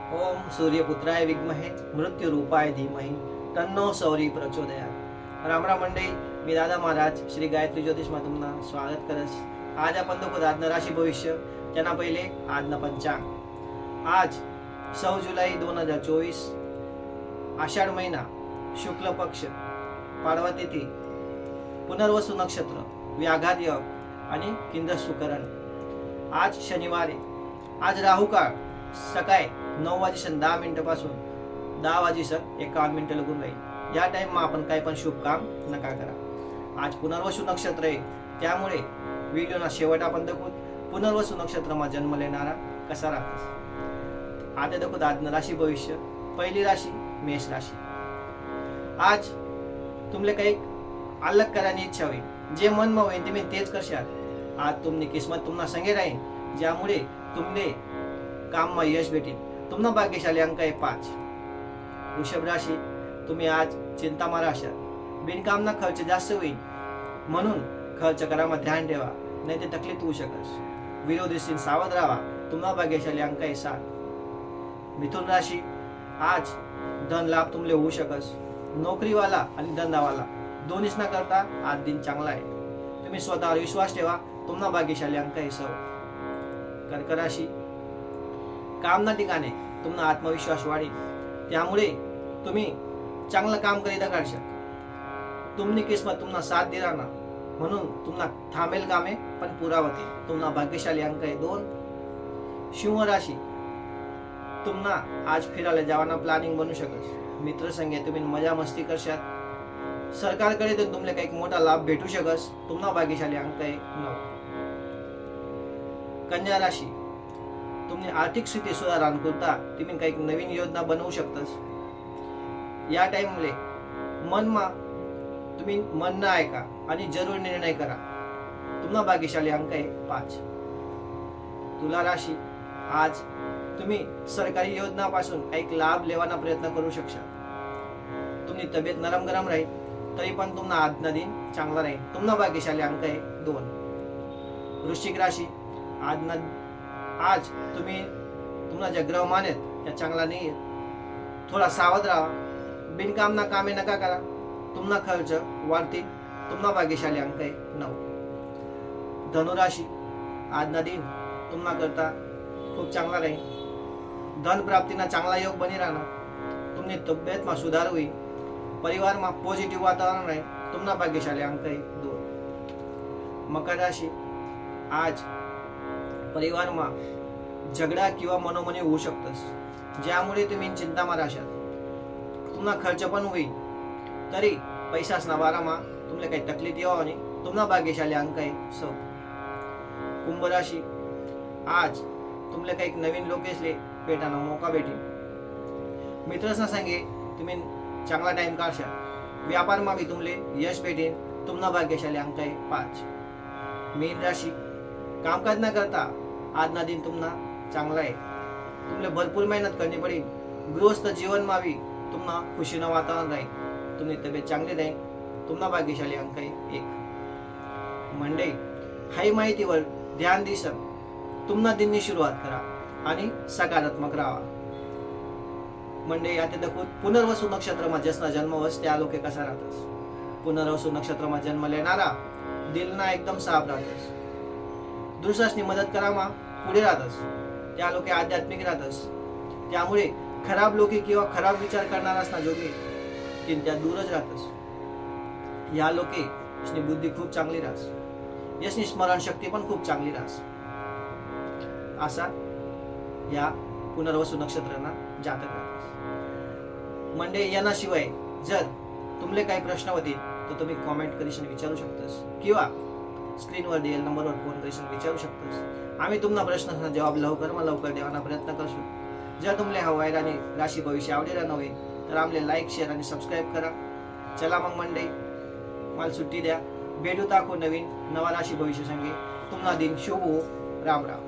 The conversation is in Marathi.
ओम सूर्यपुत्राय विद्महे मृत्यूरूपाय धीमहि तन्नो सौरी प्रचोदयात। रामराम मंडळी, मी दादा महाराज श्री गायत्री ज्योतिषमा तुम्हाला स्वागत करस। आज आपण दाखवत आजनं राशी भविष्य, त्यांना पहिले आजनं पंचांग। आज 6 जुलै 2024, आषाढ महिना, शुक्ल पक्ष, पाडवा तिथी, पुनर्वसु नक्षत्र, व्याघात योग आणि किंदसु करण। आज शनिवार आहे। आज राहू काळ सकाळी 9:10 पासून 10:51 लागून राहील। या टाइम मा आपण काही पण शुभ काम नका करा। आज पुनर्वसु नक्षत्र आहे, त्यामुळे व्हिडिओना शेवट आपण दाखवू पुनर्वसु नक्षत्रमा जन्म लेणारा कसा राहतो। आता दाखवू आजनं राशी भविष्य। पहिली राशी मेष राशी। आज तुमले काही अलग करायची इच्छा होईल, जे मन मा होईल तुम्ही तेच करशाल। आज तुमनी किस्मत तुम्हाला संगे राहील, ज्यामुळे तुमले काम मा यश भेटेल। तुम्हाला भाग्यशाली अंक आहे 5। वृषभ राशी, तुम्ही आज चिंता मा राशाल। बिनकामना खर्च जास्त होईल, म्हणून खर्च करामा ध्यान ठेवा, नाही ते तकलीफ होऊ शकस। विरोधीशी सावध राहा। तुम्हाला भाग्यशाली अंक आहे 7। मिथुन राशी, आज धन लाभ तुमले होऊ शकस। नोकरीवाला आणि धंदावाला दोन्हीच न करता आज दिन चांगला आहे। तुम्ही स्वतःवर विश्वास ठेवा। तुम्हाला भाग्यशाली अंक आहे 6। कर्क राशी, कामना ठिकाणी तुम्हाला आत्मविश्वास वाढेल, त्यामुळे तुम्ही चांगलं काम करीत करशाल। तुमनी किस्मत तुम्हाला साथ दिला ना, म्हणून तुम्हाला थांबेल कामे पण पुरा होतील। तुम्हाला भाग्यशाली अंक आहे 2। सिंह राशी, तुम्हाला आज फिरायला जावाना प्लॅनिंग बनू शकस। मित्र संगे तुम्ही मजा मस्ती करशाल। सरकारकडे तुमले काही मोठा लाभ भेटू शकस। तुम्हाला भाग्यशाली अंक आहे 9। कन्या राशी, तुम्ही आर्थिक स्थिती सुधारण्याकरता तुम्ही काही नवीन योजना बनवू शकतास। या टाइमले तुम्ही मन न ऐका आणि जरूर निर्णय करा। तुम्हाला भाग्यशाली अंक आहे 5। तुला राशी, आज तुम्ही सरकारी योजनापासून काही लाभ लेवाना प्रयत्न करू शकता। तुमची तब्येत नरम गरम राहील, तरी पण तुम्हाला आजचा दिन चांगला राहील। तुम्हाला भाग्यशाली अंक आहे 2। वृश्चिक राशी, आज तुम्ही तुम्हाला जे ग्रहमान आहेत त्या चांगला नाही आहेत, थोडा सावध राहा। बिनकामना कामे नका करा, तुम्हाला खर्च वाढतील। तुम्हाला भाग्यशाली अंक आहे 9। धनुराशी, आजचा दिन तुम्हाला करता खूप चांगला राहील। धन प्राप्तीना चांगला योग बनी राहणार। तुमची तब्येत मा सुधार होईल। परिवार मा पॉझिटिव्ह वातावरण राहील। तुम्हाला भाग्यशाली अंक आहे 2। मकर राशी, आज परिवार मा झगडा किंवा मनोमनी होऊ शकतस, ज्यामुळे तुम्ही चिंता मा राशाल। तुम्हाला खर्च पण होईल, तरी पैसाच ना बारामा तुम्हाला काही तकलीफ येवा नाही। तुम्हाला भाग्यशाली अंक आहे 6। कुंभ राशी, आज तुमले काही नवीन लोकेसले भेटाना मौका भेटेल। मित्रांना सांगे तुम्ही चांगला टाइम काढशाल। व्यापार मा भी तुमले यश भेटेल। तुम्हाला भाग्यशाली अंक आहे 5। मीन राशी, कामकाज न करता आजना दिन तुम्हाला चांगला आहे। तुमले भरपूर मेहनत करनी पडेल। गृहस्थ जीवन मा भी तुम्हाला खुशीनं वातावरण राहील। तुमची तब्येत चांगली राहील। तुम्हाला भाग्यशाली अंक आहे 1। मंडळी, हाई माहितीवर ध्यान दिसन तुम्हाला दिननी सुरुवात करा आणि सकारात्मक राहा। मंडळी, आता दाखवू पुनर्वसु नक्षत्रमा ज्यासना जन्म वस त्या लोके कसा राहतस। पुनर्वसु नक्षत्रमा जन्म लेणारा दिलना एकदम साफ राहतस। दुसऱ्यासनी मदत करामा पुढे राहतस। त्या लोके आध्यात्मिक राहतस, त्यामुळे खराब लोके किंवा खराब विचार करणारासना जोगे तीन त्या दूरच राहतस। या लोके यसनी बुद्धी खूप चांगली राहस। यसनी स्मरण शक्ती पण खूप चांगली राहस। असा या पुनर्वसु नक्षत्रांना जातक राहतस। म्हणजे याशिवाय जर तुमले काही प्रश्न होतील तर तुम्ही कॉमेंट करीशन विचारू शकतास, किंवा स्क्रीनवर दिलेल्या नंबरवर फोन करीशन विचारू शकतास। आम्ही तुम्हाला प्रश्नांना जवाब लवकर देवाना प्रयत्न करसू। जर तुमले हा वायर आणि राशी भविष्य आवडेला नव्हे तर आमले लाईक, शेअर आणि सबस्क्राईब करा। चला मग मंडळी, मला सुट्टी द्या। भेटू दाखवू नवा राशी भविष्य संगे। तुम्हाला दिन शुभ हो। राम राम।